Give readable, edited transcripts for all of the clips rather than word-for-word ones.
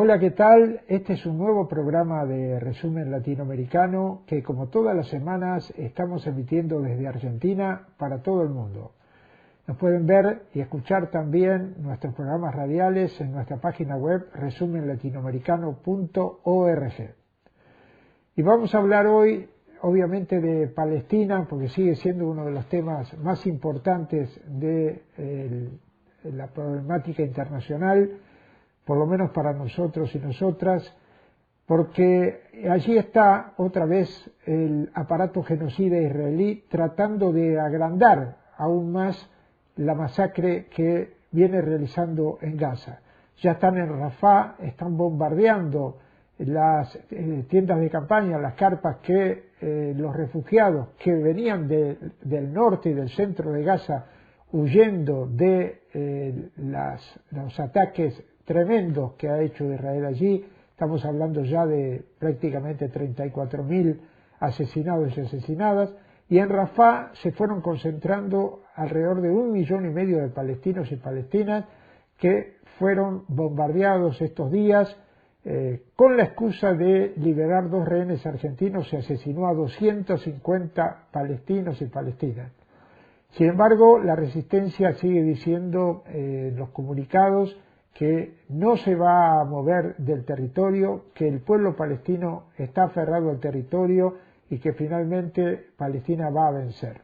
Hola, ¿qué tal? Este es un nuevo programa de resumen latinoamericano que, como todas las semanas, estamos emitiendo desde Argentina para todo el mundo. Nos pueden ver y escuchar también nuestros programas radiales en nuestra página web resumenlatinoamericano.org. Y vamos a hablar hoy, obviamente, de Palestina, porque sigue siendo uno de los temas más importantes de la problemática internacional, por lo menos para nosotros y nosotras, porque allí está otra vez el aparato genocida israelí tratando de agrandar aún más la masacre que viene realizando en Gaza. Ya están en Rafah, están bombardeando las tiendas de campaña, las carpas que los refugiados que venían del norte y del centro de Gaza huyendo de los ataques tremendos que ha hecho Israel allí. Estamos hablando ya de prácticamente 34.000 asesinados y asesinadas, y en Rafah se fueron concentrando alrededor de 1,5 millones de palestinos y palestinas que fueron bombardeados estos días con la excusa de liberar 2 rehenes argentinos. Se asesinó a 250 palestinos y palestinas. Sin embargo, la resistencia sigue diciendo en los comunicados que no se va a mover del territorio, que el pueblo palestino está aferrado al territorio y que finalmente Palestina va a vencer.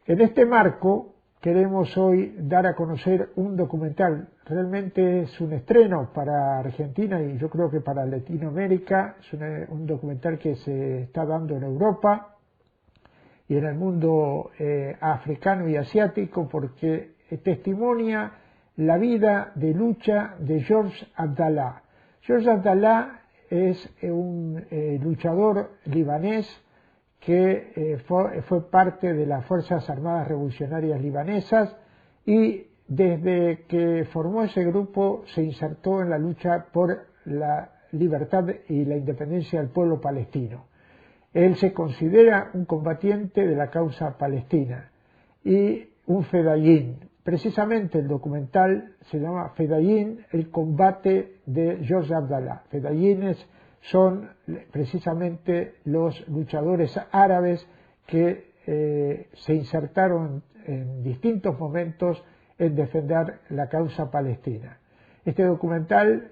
En este marco queremos hoy dar a conocer un documental. Realmente es un estreno para Argentina y yo creo que para Latinoamérica. Es un documental que se está dando en Europa y en el mundo africano y asiático, porque testimonia la vida de lucha de Georges Abdallah. Georges Abdallah es un luchador libanés que fue parte de las Fuerzas Armadas Revolucionarias Libanesas, y desde que formó ese grupo se insertó en la lucha por la libertad y la independencia del pueblo palestino. Él se considera un combatiente de la causa palestina y un Fedayin. Precisamente el documental se llama Fedayin, el combate de Georges Abdallah. Fedayines son precisamente los luchadores árabes que se insertaron en distintos momentos en defender la causa palestina. Este documental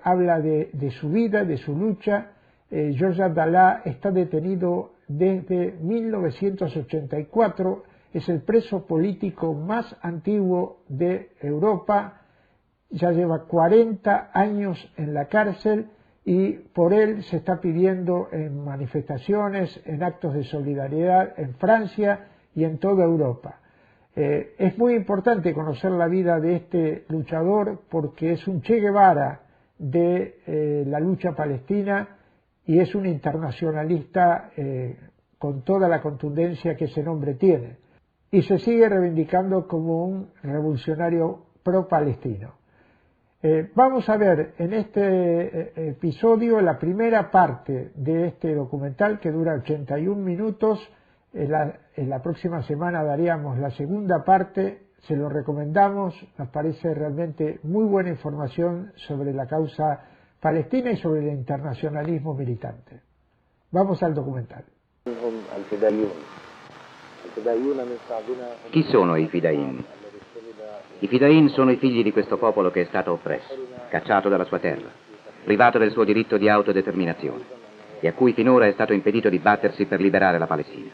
habla de su vida, de su lucha. Georges Abdallah está detenido desde 1984, es el preso político más antiguo de Europa, ya lleva 40 años en la cárcel y por él se está pidiendo en manifestaciones, en actos de solidaridad en Francia y en toda Europa. Es muy importante conocer la vida de este luchador porque es un Che Guevara de la lucha palestina y es un internacionalista con toda la contundencia que ese nombre tiene, y se sigue reivindicando como un revolucionario pro-palestino. Vamos a ver en este episodio la primera parte de este documental, que dura 81 minutos. En la próxima semana daríamos la segunda parte. Se lo recomendamos, nos parece realmente muy buena información sobre la causa palestina y sobre el internacionalismo militante. Vamos al documental. Chi sono i Fedayin? I Fedayin sono i figli di questo popolo che è stato oppresso, cacciato dalla sua terra, privato del suo diritto di autodeterminazione e a cui finora è stato impedito di battersi per liberare la Palestina.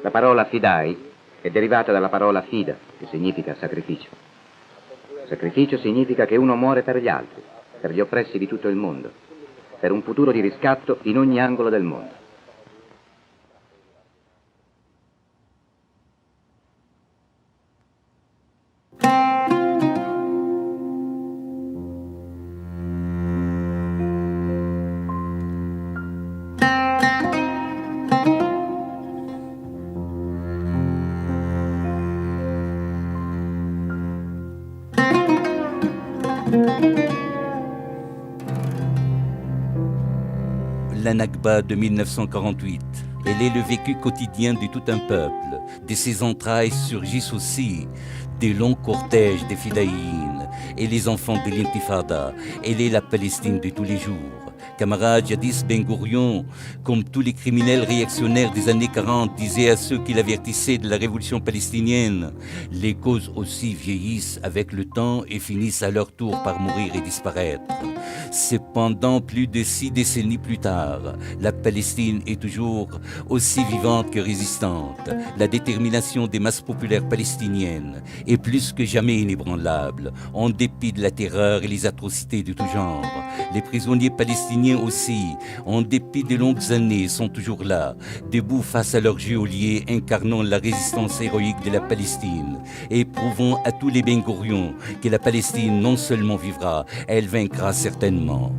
La parola Fidai è derivata dalla parola Fida, che significa sacrificio. Sacrificio significa che uno muore per gli altri, per gli oppressi di tutto il mondo, per un futuro di riscatto in ogni angolo del mondo. La Nakba de 1948, Elle est le vécu quotidien de tout un peuple. De ses entrailles surgissent aussi des longs cortèges des Fedayin et les enfants de l'intifada. Elle est la Palestine de tous les jours. Camarade jadis Ben Gurion, comme tous les criminels réactionnaires des années 40, disait à ceux qui l'avertissaient de la révolution palestinienne, les causes aussi vieillissent avec le temps et finissent à leur tour par mourir et disparaître. Cependant, plus de 6 décennies plus tard, la Palestine est toujours aussi vivante que résistante. La détermination des masses populaires palestiniennes est plus que jamais inébranlable, en dépit de la terreur et les atrocités de tout genre. Les prisonniers palestiniens aussi, en dépit de longues années, sont toujours là, debout face à leurs geôliers incarnant la résistance héroïque de la Palestine et prouvant à tous les Ben Gurion que la Palestine non seulement vivra, elle vaincra certainement.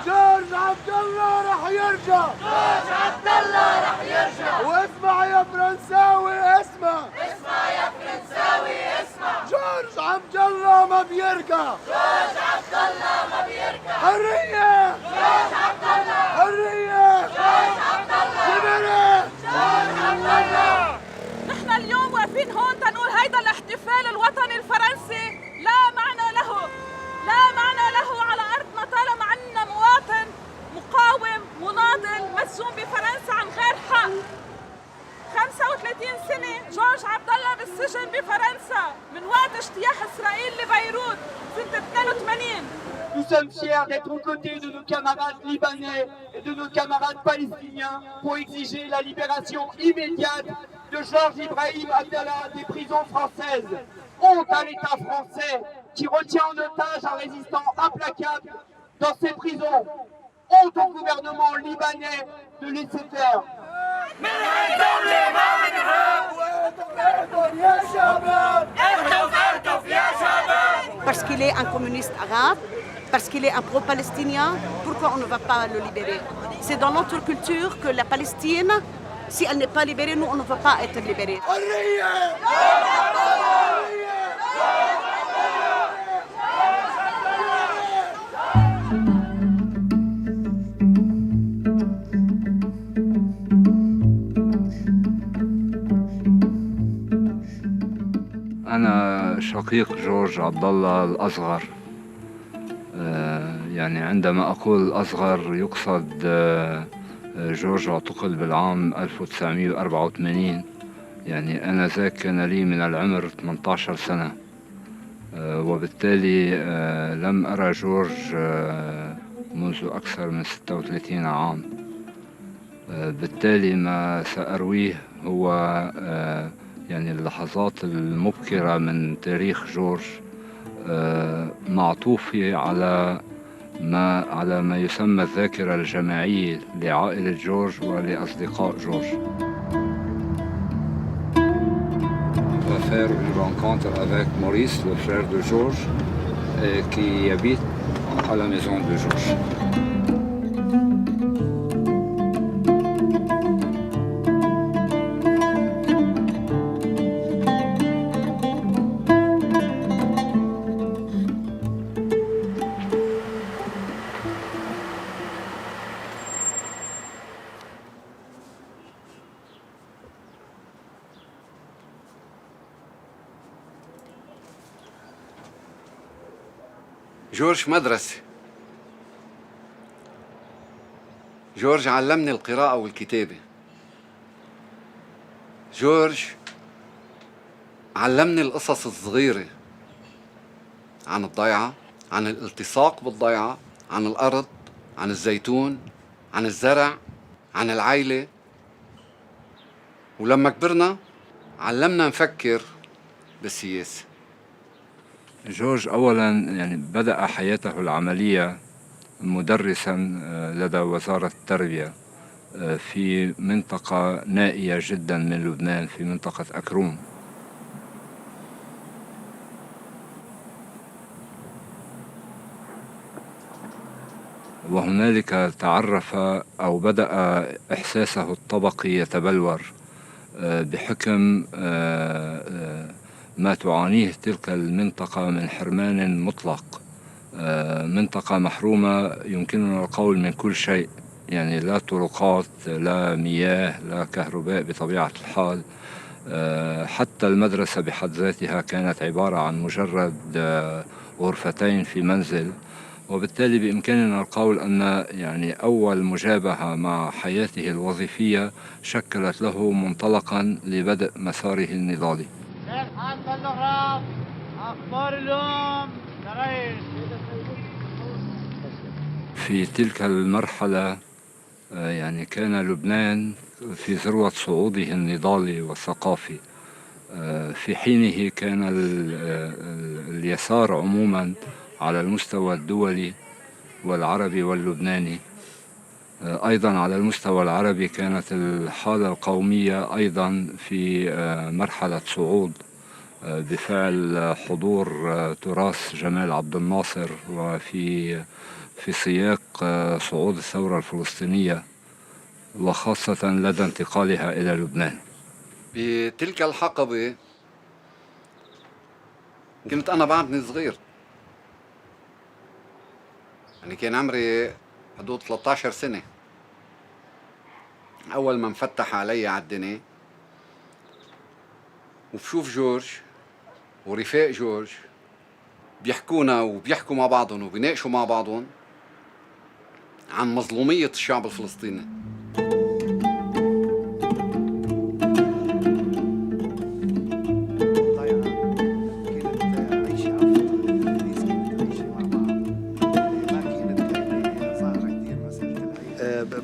جورج عبد الله رح يرجع. جورج عبد الله رح يرجع. واسمع يا فرنساوي اسمع. اسمع يا فرنساوي اسمع. جورج عبد الله ما بيرجع. جورج عبد الله ما بيرجع. حرية. جورج عبد الله. حرية. جورج عبد الله. ليبراسيون. جورج عبد الله. نحن اليوم واقفين هون تنقول هيدا الاحتفال الوطني الفرنسي لا معنى له، لا معنى له على أرضنا طالما عنا مواطن مقاوم مناضل مسجون بفرنسا عن غير حق. 35 سنة جورج عبدالله بالسجن بفرنسا من وقت اجتياح إسرائيل لبيروت سنة 82. Nous sommes fiers d'être aux côtés de nos camarades libanais et de nos camarades palestiniens pour exiger la libération immédiate de Georges Abdallah des prisons françaises. Honte à l'État français qui retient en otage un résistant implacable dans ses prisons. Honte au gouvernement libanais de laisser faire. Parce qu'il est un communiste arabe, parce qu'il est un pro-palestinien, pourquoi on ne va pas le libérer? C'est dans notre culture que la Palestine, si elle n'est pas libérée, nous on ne va pas être libérés. أنا شقيق جورج عبدالله الأصغر. يعني عندما أقول الأصغر يقصد جورج اعتقل بالعام 1984. يعني أنا ذاك كان لي من العمر 18 سنة، وبالتالي لم أرى جورج منذ أكثر من 36 عام. بالتالي ما سأرويه هو يعني اللحظات المبكرة من تاريخ جورج، معطوفة على ما يسمى الذاكرة الجماعية لعائلة جورج ولأصدقاء جورج. On va faire une rencontre avec Maurice, le frère de Georges, qui habite à la maison de Georges. جورج مدرسة. جورج علمني القراءة والكتابة. جورج علمني القصص الصغيرة عن الضيعة، عن الالتصاق بالضيعة، عن الأرض، عن الزيتون، عن الزرع، عن العيلة. ولما كبرنا علمنا نفكر بالسياسة. جورج أولاً يعني بدأ حياته العملية مدرساً لدى وزارة التربية في منطقة نائية جداً من لبنان، في منطقة أكروم. وهنالك تعرف أو بدأ إحساسه الطبقي يتبلور بحكم ما تعانيه تلك المنطقة من حرمان مطلق، منطقة محرومة يمكننا القول من كل شيء، يعني لا طرقات، لا مياه، لا كهرباء بطبيعة الحال. حتى المدرسة بحد ذاتها كانت عبارة عن مجرد غرفتين في منزل، وبالتالي بإمكاننا القول أن يعني أول مجابهة مع حياته الوظيفية شكلت له منطلقا لبدء مساره النضالي. أخبار اليوم في تلك المرحلة يعني كان لبنان في ذروة صعوده النضالي والثقافي. في حينه كان اليسار عموما على المستوى الدولي والعربي واللبناني، أيضا على المستوى العربي كانت الحالة القومية أيضا في مرحلة صعود بفعل حضور تراث جمال عبد الناصر، وفي سياق صعود الثورة الفلسطينية، وخاصة لدى انتقالها إلى لبنان. بتلك الحقبة كنت أنا بعدني صغير، يعني كان عمري حدود 13 سنة أول ما انفتح علي على الدنيا، وبشوف جورج ورفاق جورج بيحكونا وبيحكوا مع بعضهم وبيناقشوا مع بعضهم عن مظلومية الشعب الفلسطيني.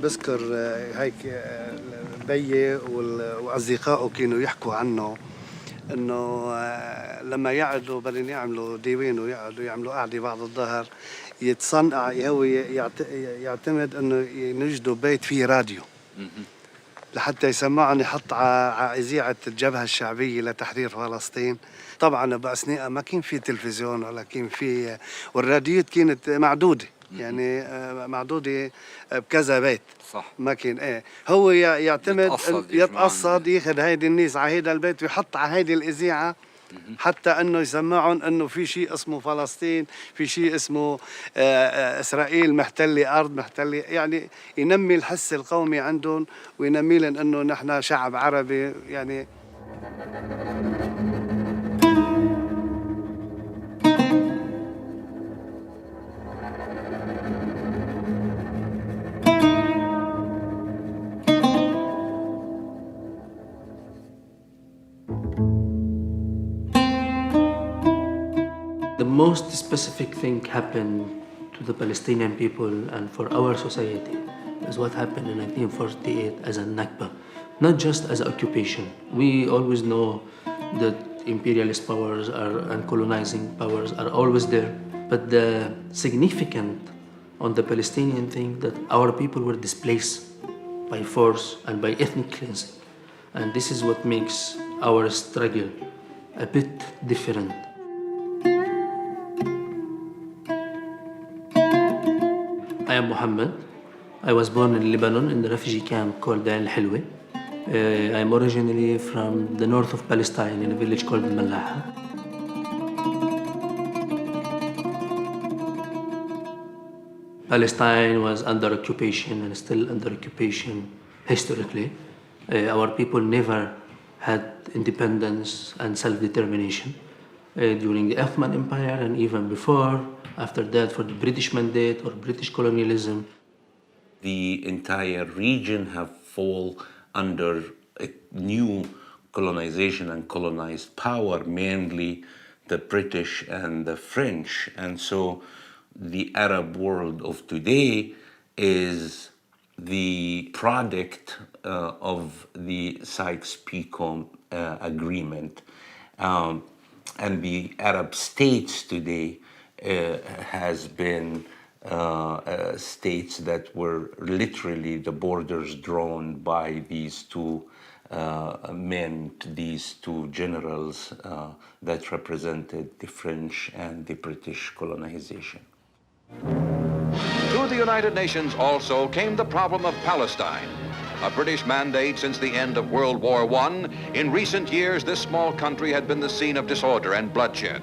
بذكر هيك بيي واصدقائه كانوا يحكوا عنه انه لما يقعدوا بدهم يعملوا ديوان ويقعدوا يعملوا قعده بعد الظهر، يتصنع هو يعتمد انه ينجدوا بيت فيه راديو لحتى يسمعهم، يحط على اذاعه الجبهه الشعبيه لتحرير فلسطين. طبعا باثناء ما كان في تلفزيون ولا كان في، والراديوات كانت معدوده، يعني معدوده بكذا بيت. صح. ما كان هو يعتمد يتقصد ياخذ هيدي الناس على هيدا البيت ويحط على هيدي الاذاعه حتى انه يسمعهم انه في شيء اسمه فلسطين، في شيء اسمه اسرائيل محتله ارض، محتله، يعني ينمي الحس القومي عندهم وينمي لهم انه نحن شعب عربي. يعني The most specific thing happened to the Palestinian people and for our society is what happened in 1948 as a Nakba, not just as occupation. We always know that imperialist powers and colonizing powers are always there, but the significant on the Palestinian thing that our people were displaced by force and by ethnic cleansing. And this is what makes our struggle a bit different. I am Muhammad. I was born in Lebanon in the refugee camp called Ain al-Hilwa. I am originally from the north of Palestine in a village called Malaha. Palestine was under occupation and still under occupation historically. Our people never had independence and self-determination during the Ottoman Empire and even before, after that for the British Mandate or British colonialism. The entire region have fallen under a new colonization and colonized power, mainly the British and the French. And so the Arab world of today is the product of the Sykes-Picot agreement. And the Arab states today has been states that were literally the borders drawn by these two men, these two generals that represented the French and the British colonization. To the United Nations also came the problem of Palestine, a British mandate since the end of World War I. In recent years, this small country had been the scene of disorder and bloodshed.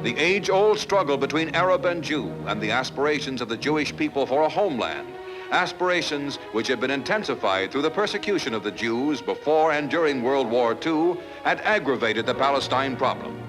The age-old struggle between Arab and Jew and the aspirations of the Jewish people for a homeland, aspirations which had been intensified through the persecution of the Jews before and during World War II, had aggravated the Palestine problem.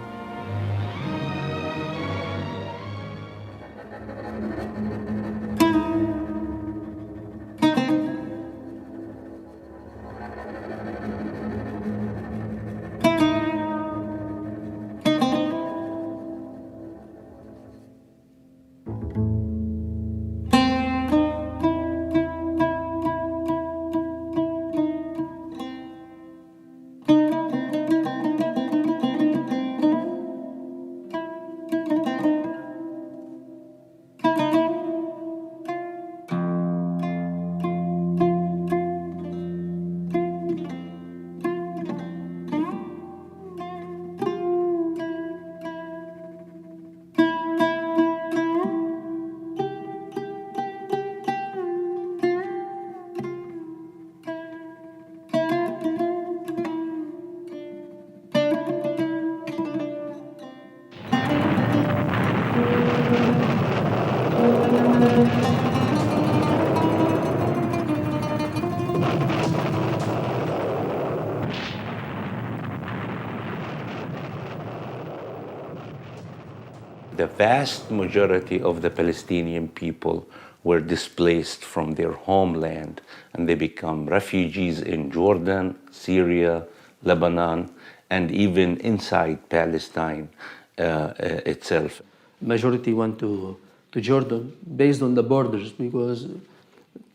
The vast majority of the Palestinian people were displaced from their homeland, and they become refugees in Jordan, Syria, Lebanon, and even inside Palestine itself. Majority went to Jordan based on the borders, because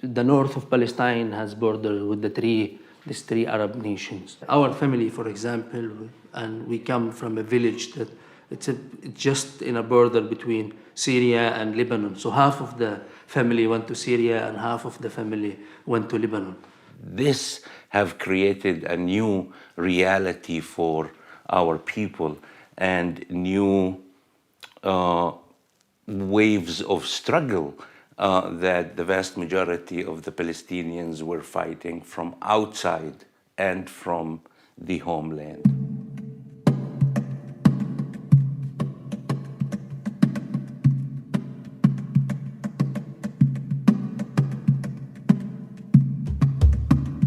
the north of Palestine has border with these three Arab nations. Our family, for example, and we come from a village that it's just in a border between Syria and Lebanon. So half of the family went to Syria and half of the family went to Lebanon. This have created a new reality for our people and new waves of struggle that the vast majority of the Palestinians were fighting from outside and from the homeland.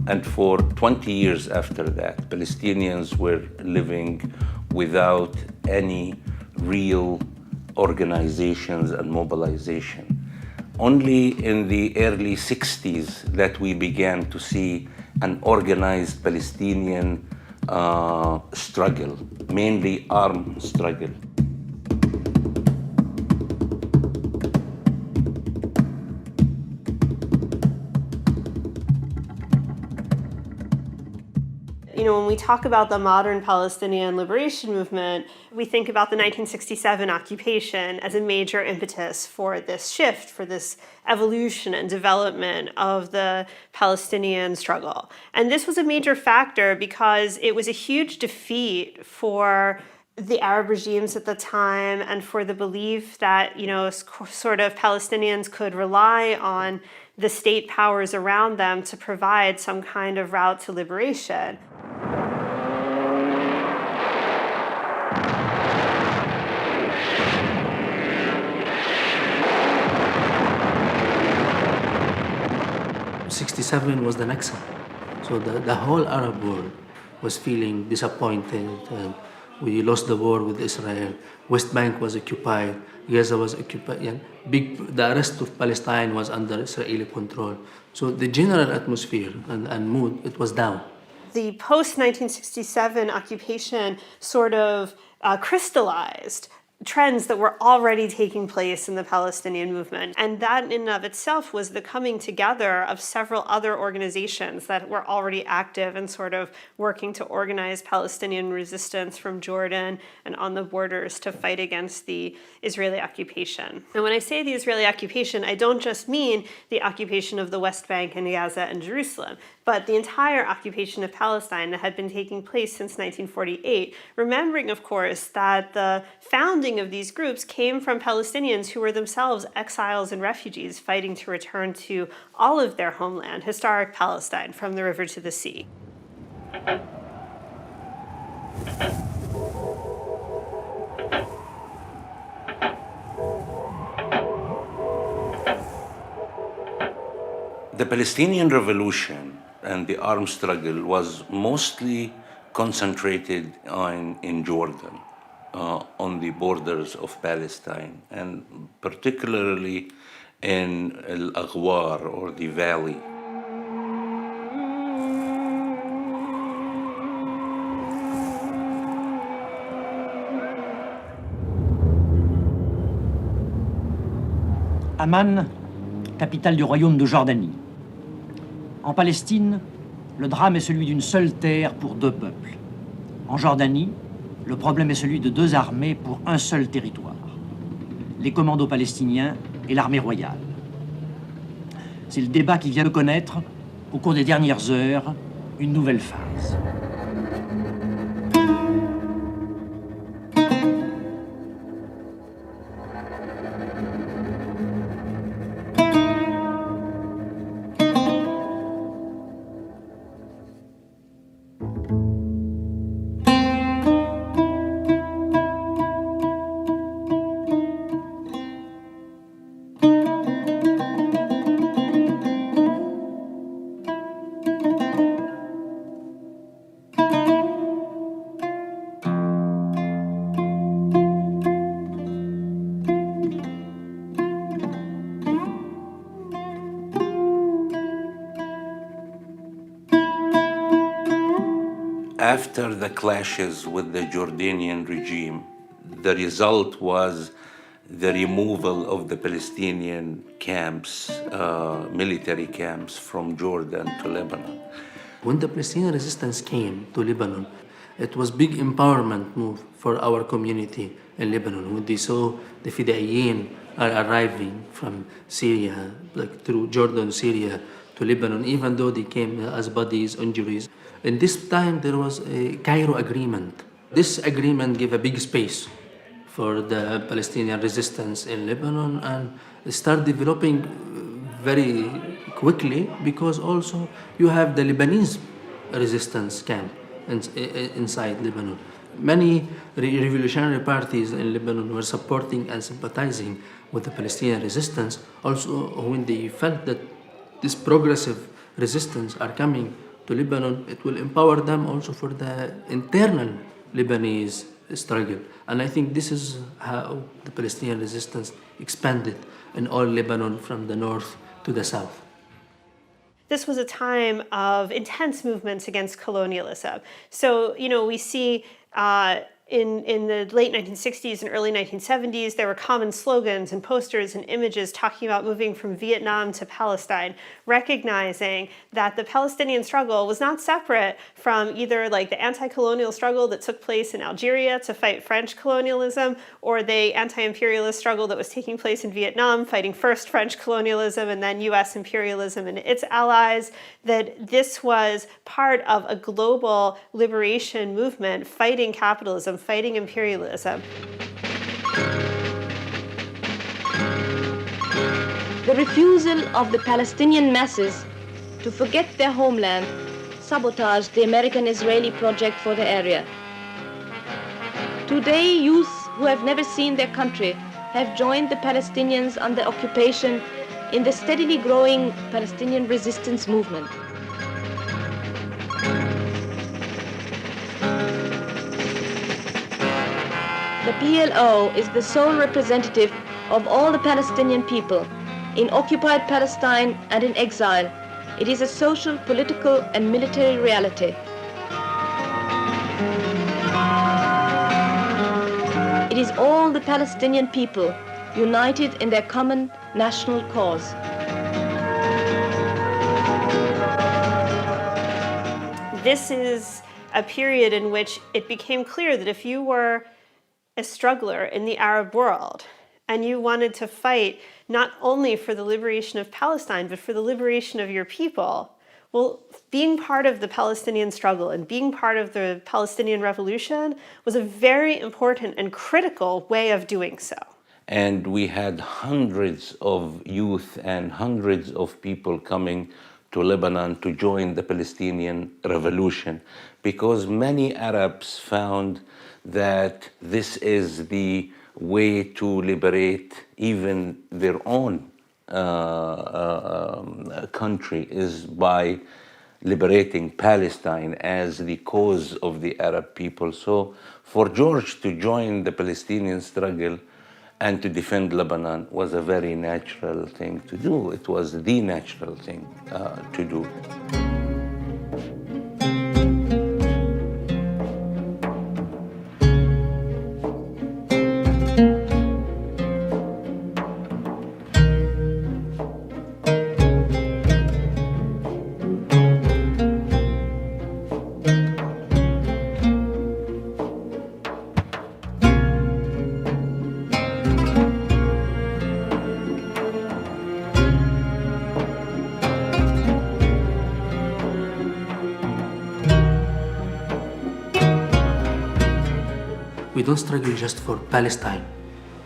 And for 20 years after that, Palestinians were living without any real organizations and mobilization. Only in the early 60s that we began to see an organized Palestinian struggle, mainly armed struggle. You know, when we talk about the modern Palestinian liberation movement, we think about the 1967 occupation as a major impetus for this shift, for this evolution and development of the Palestinian struggle. And this was a major factor because it was a huge defeat for the Arab regimes at the time and for the belief that, you know, sort of Palestinians could rely on the state powers around them to provide some kind of route to liberation. '67 was the Naksa. So the whole Arab world was feeling disappointed. And we lost the war with Israel. West Bank was occupied. Gaza was occupied. Yeah. The rest of Palestine was under Israeli control. So the general atmosphere and mood, it was down. The post-1967 occupation sort of crystallized trends that were already taking place in the Palestinian movement. And that in and of itself was the coming together of several other organizations that were already active and sort of working to organize Palestinian resistance from Jordan and on the borders to fight against the Israeli occupation. And when I say the Israeli occupation, I don't just mean the occupation of the West Bank and Gaza and Jerusalem, but the entire occupation of Palestine that had been taking place since 1948, remembering, of course, that the founding of these groups came from Palestinians who were themselves exiles and refugees fighting to return to all of their homeland, historic Palestine, from the river to the sea. The Palestinian Revolution and the armed struggle was mostly concentrated in Jordan, on the borders of Palestine, and particularly in Al-Aghwar, or the valley. Amman, capitale du royaume de Jordanie. En Palestine, le drame est celui d'une seule terre pour deux peuples. En Jordanie, le problème est celui de deux armées pour un seul territoire. Les commandos palestiniens et l'armée royale. C'est le débat qui vient de connaître, au cours des dernières heures, une nouvelle phase. After the clashes with the Jordanian regime, the result was the removal of the Palestinian camps, military camps, from Jordan to Lebanon. When the Palestinian resistance came to Lebanon, it was a big empowerment move for our community in Lebanon. When they saw the Fedayin are arriving from Syria, like through Jordan, Syria, to Lebanon, even though they came as bodies, injuries. In this time, there was a Cairo agreement. This agreement gave a big space for the Palestinian resistance in Lebanon and start developing very quickly, because also you have the Lebanese resistance camp inside Lebanon. Many revolutionary parties in Lebanon were supporting and sympathizing with the Palestinian resistance. Also, when they felt that this progressive resistance are coming to Lebanon, it will empower them also for the internal Lebanese struggle. And I think this is how the Palestinian resistance expanded in all Lebanon from the north to the south. This was a time of intense movements against colonialism. So, we see in the late 1960s and early 1970s, there were common slogans and posters and images talking about moving from Vietnam to Palestine, recognizing that the Palestinian struggle was not separate from either like the anti-colonial struggle that took place in Algeria to fight French colonialism, or the anti-imperialist struggle that was taking place in Vietnam, fighting first French colonialism and then US imperialism and its allies, that this was part of a global liberation movement fighting capitalism, fighting imperialism. The refusal of the Palestinian masses to forget their homeland sabotaged the American-Israeli project for the area. Today, youth who have never seen their country have joined the Palestinians under occupation in the steadily growing Palestinian resistance movement. The PLO is the sole representative of all the Palestinian people in occupied Palestine and in exile. It is a social, political, and military reality. It is all the Palestinian people united in their common national cause. This is a period in which it became clear that if you were a struggler in the Arab world and you wanted to fight not only for the liberation of Palestine, but for the liberation of your people, well, being part of the Palestinian struggle and being part of the Palestinian revolution was a very important and critical way of doing so. And we had hundreds of youth and hundreds of people coming to Lebanon to join the Palestinian revolution, because many Arabs found that this is the way to liberate even their own country, is by liberating Palestine as the cause of the Arab people. So for George to join the Palestinian struggle and to defend Lebanon was a very natural thing to do. It was the natural thing to do. We don't struggle just for Palestine,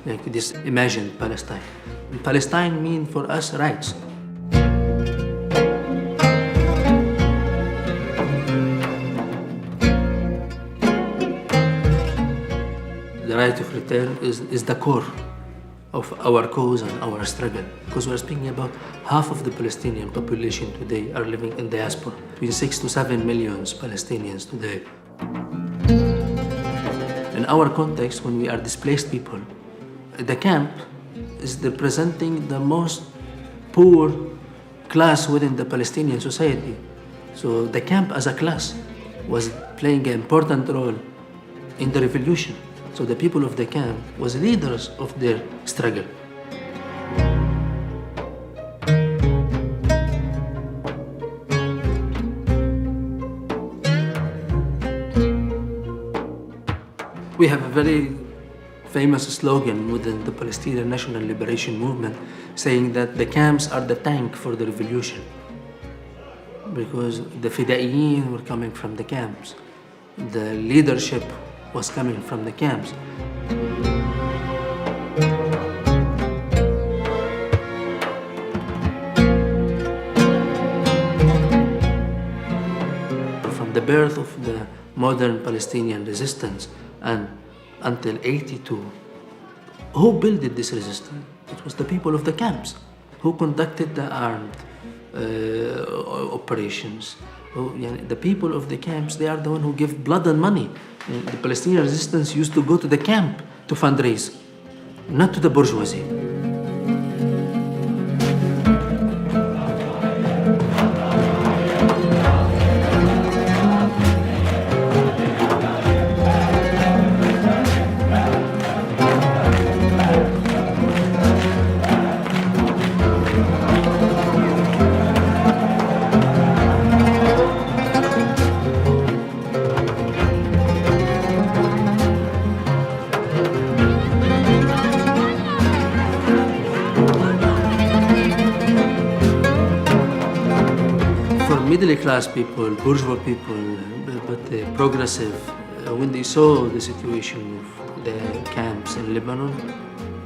like this imagined Palestine. Palestine means for us rights. The right of return is the core of our cause and our struggle, because we're speaking about half of the Palestinian population today are living in diaspora, between 6 to 7 million Palestinians today. In our context, when we are displaced people, the camp is representing the most poor class within the Palestinian society. So the camp as a class was playing an important role in the revolution. So the people of the camp was leaders of their struggle. We have a very famous slogan within the Palestinian National Liberation Movement saying that the camps are the tank for the revolution, because the Fedayin were coming from the camps. The leadership was coming from the camps. From the birth of the modern Palestinian resistance and until 82, who built this resistance? It was the people of the camps who conducted the armed operations. The people of the camps, they are the one who give blood and money. The Palestinian resistance used to go to the camp to fundraise, not to the bourgeoisie. middle class people, bourgeois people, but progressive, when they saw the situation of the camps in Lebanon,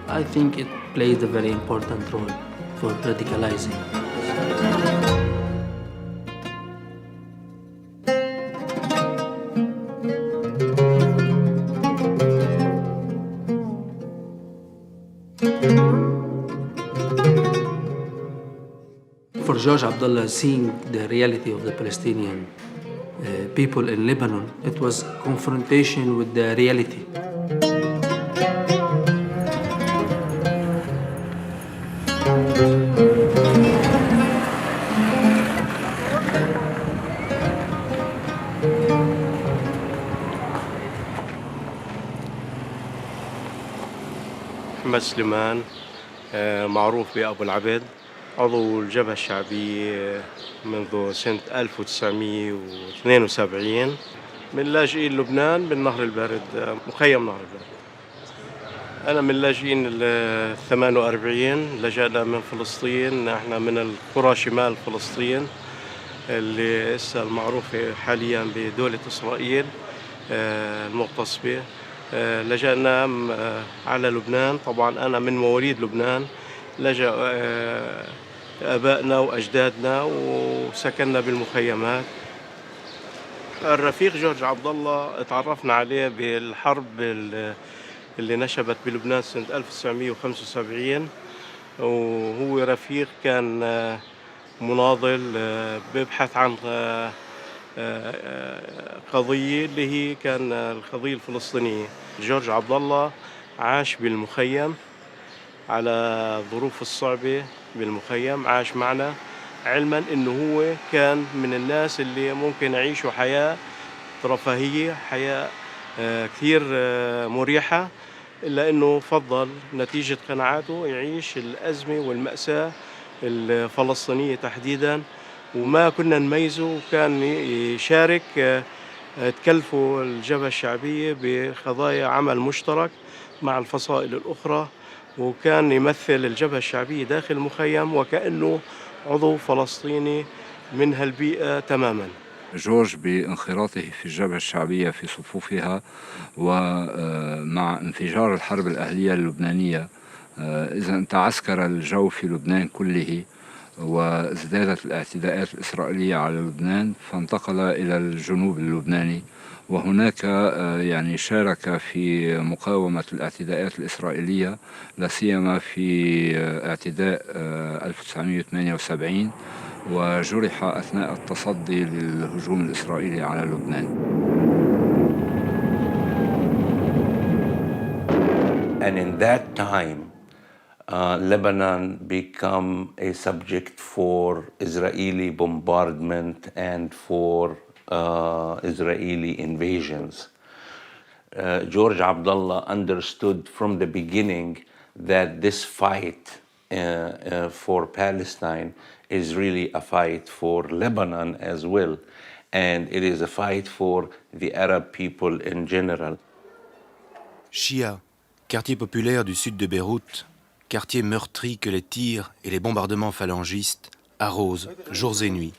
I think it played a very important role for radicalizing. For Georges Abdallah, seeing the reality of the Palestinian people in Lebanon, it was confrontation with the reality. محمد سليمان معروف بأبو العبد عضو الجبهة الشعبية منذ سنة 1972 من لاجئين لبنان بالنهر البارد مخيم نهر البارد. أنا من لاجئين ال 48 لجأنا من فلسطين، احنا من القرى شمال فلسطين اللي هسه المعروفة حاليا بدولة إسرائيل المغتصبة. لجأنا على لبنان، طبعا أنا من مواليد لبنان، لجأ آبائنا وأجدادنا وسكننا بالمخيمات. الرفيق جورج عبد الله تعرفنا عليه بالحرب اللي نشبت بلبنان سنة 1975، وهو رفيق كان مناضل بيبحث عن قضية اللي هي كان القضية الفلسطينية. جورج عبد الله عاش بالمخيم على الظروف الصعبة بالمخيم، عاش معنا علما انه هو كان من الناس اللي ممكن يعيشوا حياة رفاهية، حياة كثير مريحة، إلا أنه فضل نتيجة قناعاته يعيش الأزمة والمأساة الفلسطينية تحديداً، وما كنا نميزه، وكان يشارك تكلفوا الجبهة الشعبية بقضايا عمل مشترك مع الفصائل الأخرى، وكان يمثل الجبهة الشعبية داخل المخيم وكأنه عضو فلسطيني من هالبيئة تماماً. جورج بانخراطه في الجبهة الشعبية في صفوفها ومع انفجار الحرب الأهلية اللبنانية، إذا تعسكر الجو في لبنان كله وازدادت الاعتداءات الإسرائيلية على لبنان، فانتقل إلى الجنوب اللبناني، وهناك يعني شارك في مقاومة الاعتداءات الإسرائيلية، لا سيما في اعتداء 1978، وجرح أثناء التصدي للهجوم الإسرائيلي على لبنان. And in that time, Lebanon became a subject for Israeli bombardment and for Israeli invasions. Georges Abdallah understood from the beginning that this fight for Palestine is really a fight for Lebanon as well, and it is a fight for the Arab people in general. Shia, quartier populaire du sud de Beyrouth, quartier meurtri que les tirs et les bombardements phalangistes arrosent jours et nuits.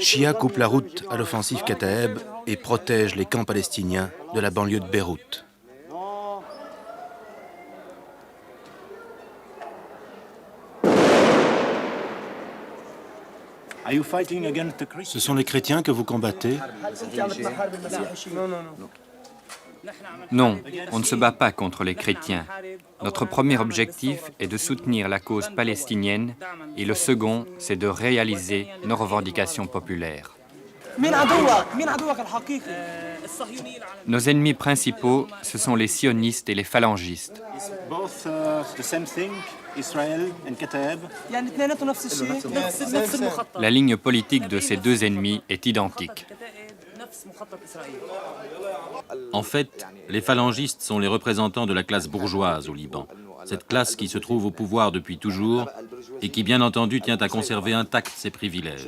Shia coupe la route à l'offensive Kataeb et protège les camps palestiniens de la banlieue de Beyrouth. Ce sont les chrétiens que vous combattez? Non, on ne se bat pas contre les chrétiens. Notre premier objectif est de soutenir la cause palestinienne et le second, c'est de réaliser nos revendications populaires. Nos ennemis principaux, ce sont les sionistes et les phalangistes. La ligne politique de ces deux ennemis est identique. En fait, les phalangistes sont les représentants de la classe bourgeoise au Liban. Cette classe qui se trouve au pouvoir depuis toujours et qui, bien entendu, tient à conserver intacts ses privilèges.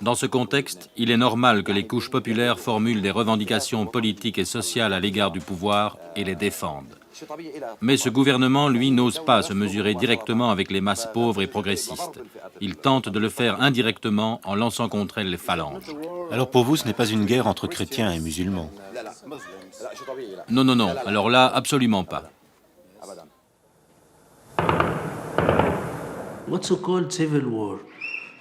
Dans ce contexte, il est normal que les couches populaires formulent des revendications politiques et sociales à l'égard du pouvoir et les défendent. Mais ce gouvernement, lui, n'ose pas se mesurer directement avec les masses pauvres et progressistes. Il tente de le faire indirectement en lançant contre elles les phalanges. Alors pour vous, ce n'est pas une guerre entre chrétiens et musulmans? Non, non, non. Alors là, absolument pas. What's so-called civil war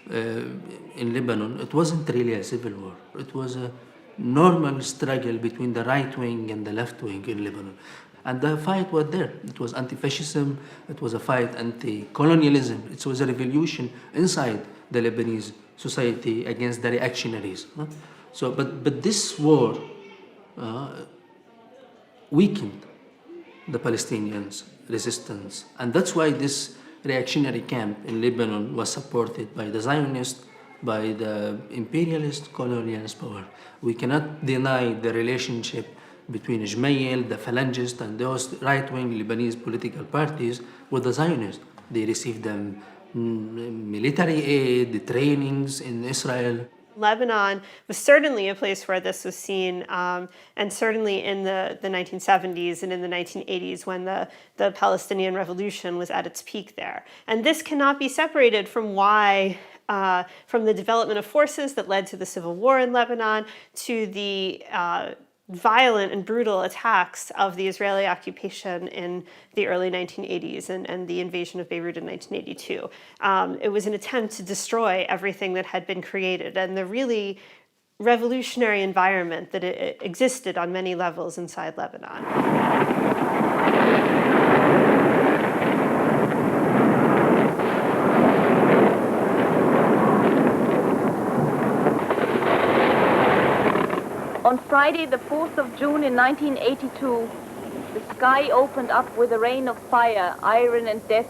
in Lebanon, it wasn't really a civil war. It was a normal struggle between the right wing and the left wing in Lebanon. And the fight was there. It was anti-fascism, it was a fight anti-colonialism, it was a revolution inside the Lebanese society against the reactionaries. So, but this war weakened the Palestinians' resistance. And that's why this reactionary camp in Lebanon was supported by the Zionists, by the imperialist colonialist power. We cannot deny the relationship between Ismail, the Phalangists, and those right-wing Lebanese political parties with the Zionists. They received them military aid, the trainings in Israel. Lebanon was certainly a place where this was seen, and certainly in the 1970s and in the 1980s when the Palestinian Revolution was at its peak there. And this cannot be separated from from the development of forces that led to the civil war in Lebanon, to the violent and brutal attacks of the Israeli occupation in the early 1980s and the invasion of Beirut in 1982. It was an attempt to destroy everything that had been created and the really revolutionary environment that existed on many levels inside Lebanon. On Friday, the 4th of June in 1982, the sky opened up with a rain of fire, iron and death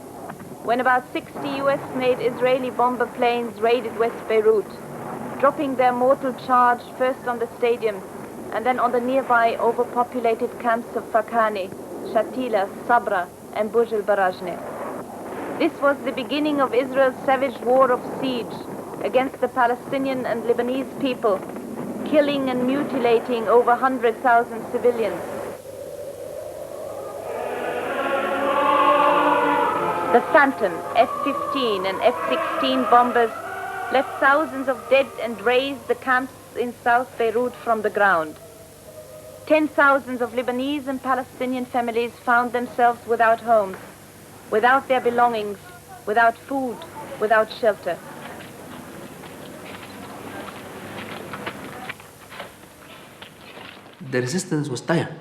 when about 60 US-made Israeli bomber planes raided West Beirut, dropping their mortal charge first on the stadium and then on the nearby overpopulated camps of Vacarme, Shatila, Sabra and Burj al-Barajne. This was the beginning of Israel's savage war of siege against the Palestinian and Lebanese people, killing and mutilating over 100,000 civilians. The Phantom, F-15 and F-16 bombers left thousands of dead and razed the camps in South Beirut from the ground. 10,000s of Lebanese and Palestinian families found themselves without homes, without their belongings, without food, without shelter. The resistance was tired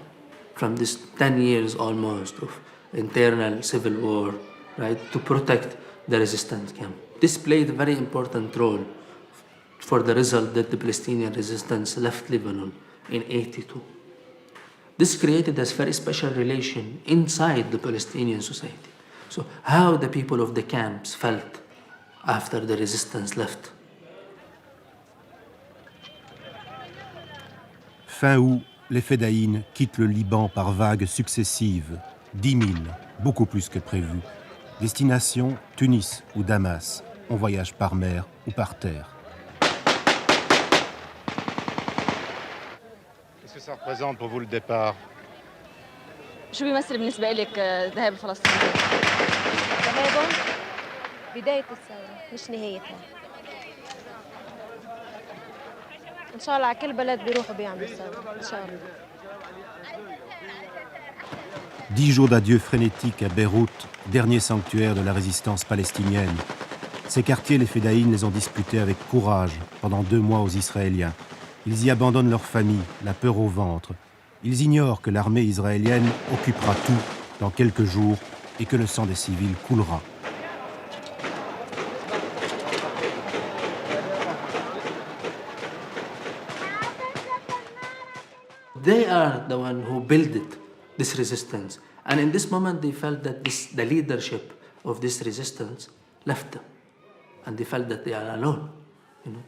from this 10 years almost of internal civil war, right, to protect the resistance camp. This played a very important role for the result that the Palestinian resistance left Lebanon in 82. This created a very special relation inside the Palestinian society. So how the people of the camps felt after the resistance left. Fin août, les Fedayin quittent le Liban par vagues successives, 10 000, beaucoup plus que prévu. Destination Tunis ou Damas. On voyage par mer ou par terre. Qu'est-ce que ça représente pour vous le départ? شو بيمثل بالنسبة لك ذهاب الفلسطينيين؟ ذهابهم بداية الثورة مش نهايتها. إن شاء الله على كل بلد بيروحوا بيعملوا الثورة، إن شاء الله. 10 jours d'adieu frénétique à Beyrouth, dernier sanctuaire de la résistance palestinienne. Ces quartiers, les Fedayin les ont disputés avec courage pendant 2 mois aux Israéliens. Ils y abandonnent leur famille, la peur au ventre. Ils ignorent que l'armée israélienne occupera tout dans quelques jours et que le sang des civils coulera. They are the one who built this resistance. And in this moment, they felt that the leadership of this resistance left them. And they felt that they are alone.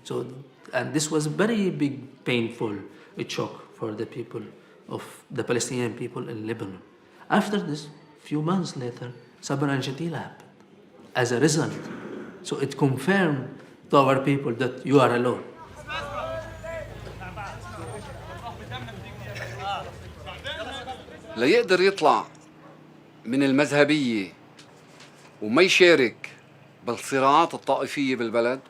So, and this was a very big, painful shock for the people of the Palestinian people in Lebanon. After this, few months later, Sabra and Shatila happened. As a result, so it confirmed to our people that you are alone. ليقدر يطلع من المذهبية وما يشارك بالصراعات الطائفية بالبلد،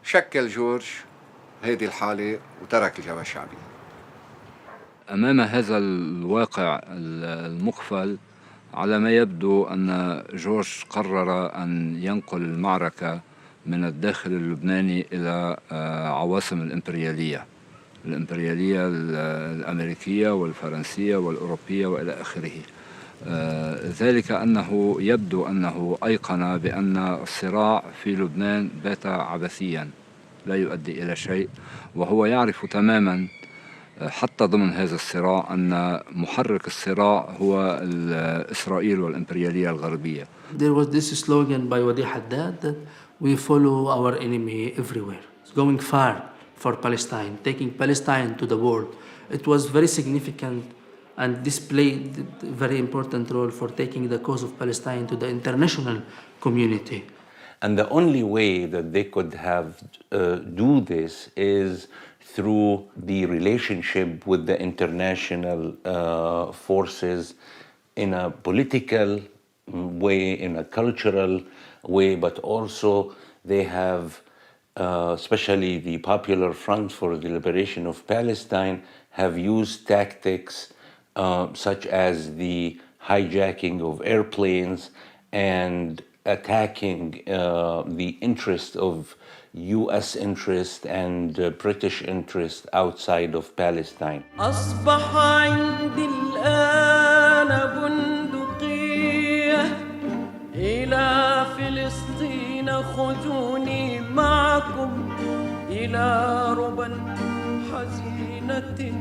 شكل جورج هذه الحالة وترك الجبهة الشعبية. أمام هذا الواقع المقفل على ما يبدو أن جورج قرر أن ينقل المعركة من الداخل اللبناني إلى عواصم الإمبريالية الأمريكية والفرنسية والأوروبية وإلى آخره. ذلك أنه يبدو أنه أيقن بأن الصراع في لبنان بات عبثيا لا يؤدي إلى شيء، وهو يعرف تماما حتى ضمن هذا الصراع أن محرك الصراع هو إسرائيل والإمبريالية الغربية. There was this slogan by Wadi Haddad that we follow our enemy everywhere. It's going far for Palestine, taking Palestine to the world. It was very significant and this played a very important role for taking the cause of Palestine to the international community. And the only way that they could have do this is through the relationship with the international forces in a political way, in a cultural way, but also they have, especially the Popular Front for the Liberation of Palestine, have used tactics such as the hijacking of airplanes and attacking the interest of US interest and British interest outside of Palestine. أصبح عندي الآن بندقية إلى فلسطين خذوني معكم إلى ربى حزينة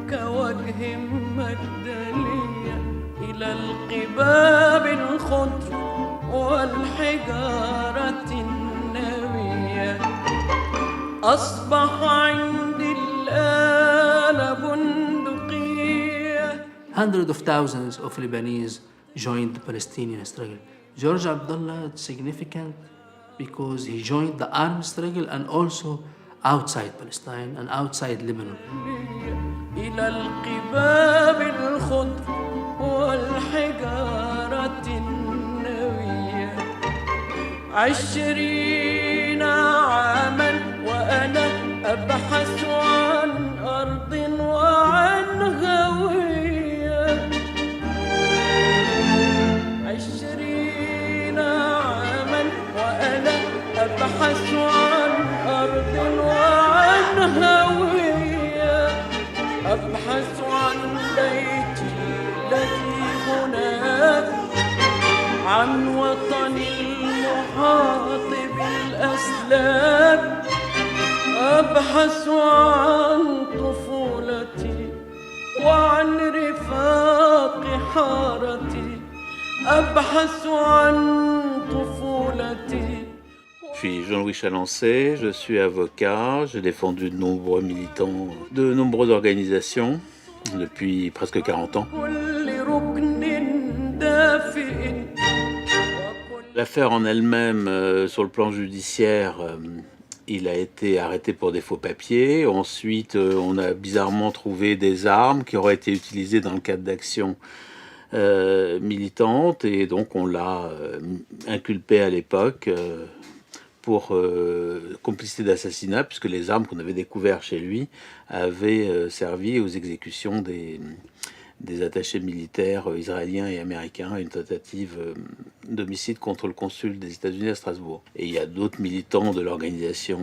كوجه مجدلية إلى القباب الخضر والحجارة النوية أصبح عندي الآن بندقية. Hundreds of thousands of Lebanese joined the Palestinian struggle. Georges Abdallah is significant because he joined the armed struggle and also outside Palestine and outside Lebanon. إلى القباب الخضر والحجارة النوية 20 عاما وأنا أبحث عن أرض وعن هوية 20 عاما وأنا أبحث عن أرض وعن هوية أبحث عن بيتي الذي هناك عن وطني المحاط بالأسلاك أبحث عن طفولتي وعن رفاق حارتي أبحث عن طفولتي. Je suis Jean-Louis Chalancé, je suis avocat, j'ai défendu de nombreux militants, de nombreuses organisations depuis presque 40 ans. L'affaire en elle-même, sur le plan judiciaire, il a été arrêté pour des faux papiers. Ensuite, on a bizarrement trouvé des armes qui auraient été utilisées dans le cadre d'actions militantes et donc on l'a inculpé à l'époque pour complicité d'assassinat, puisque les armes qu'on avait découvertes chez lui avaient servi aux exécutions des attachés militaires israéliens et américains à une tentative d'homicide contre le consul des États-Unis à Strasbourg. Et il y a d'autres militants de l'organisation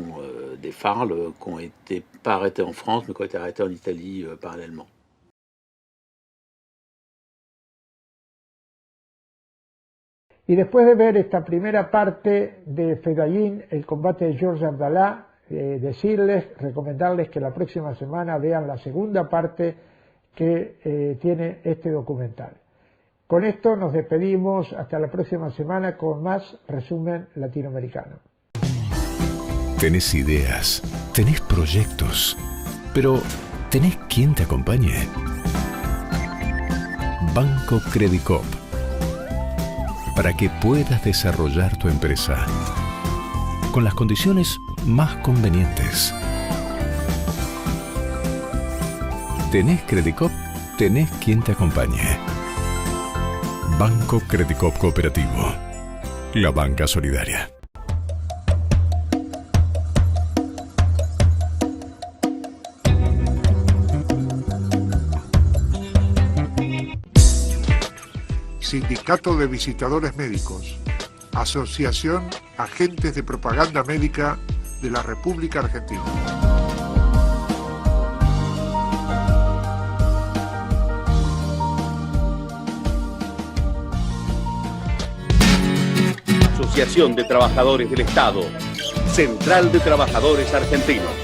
des FARL qui ont été pas arrêtés en France, mais qui ont été arrêtés en Italie parallèlement. Y después de ver esta primera parte de Fedayin, el combate de Georges Abdallah, recomendarles que la próxima semana vean la segunda parte que tiene este documental. Con esto nos despedimos hasta la próxima semana con más resumen latinoamericano. Tenés ideas, tenés proyectos, pero ¿tenés quien te acompañe? Banco Credicop, para que puedas desarrollar tu empresa con las condiciones más convenientes. ¿Tenés Credicop? Tenés quien te acompañe. Banco Credicop Cooperativo. La banca solidaria. Sindicato de Visitadores Médicos, Asociación Agentes de Propaganda Médica de la República Argentina. Asociación de Trabajadores del Estado, Central de Trabajadores Argentinos.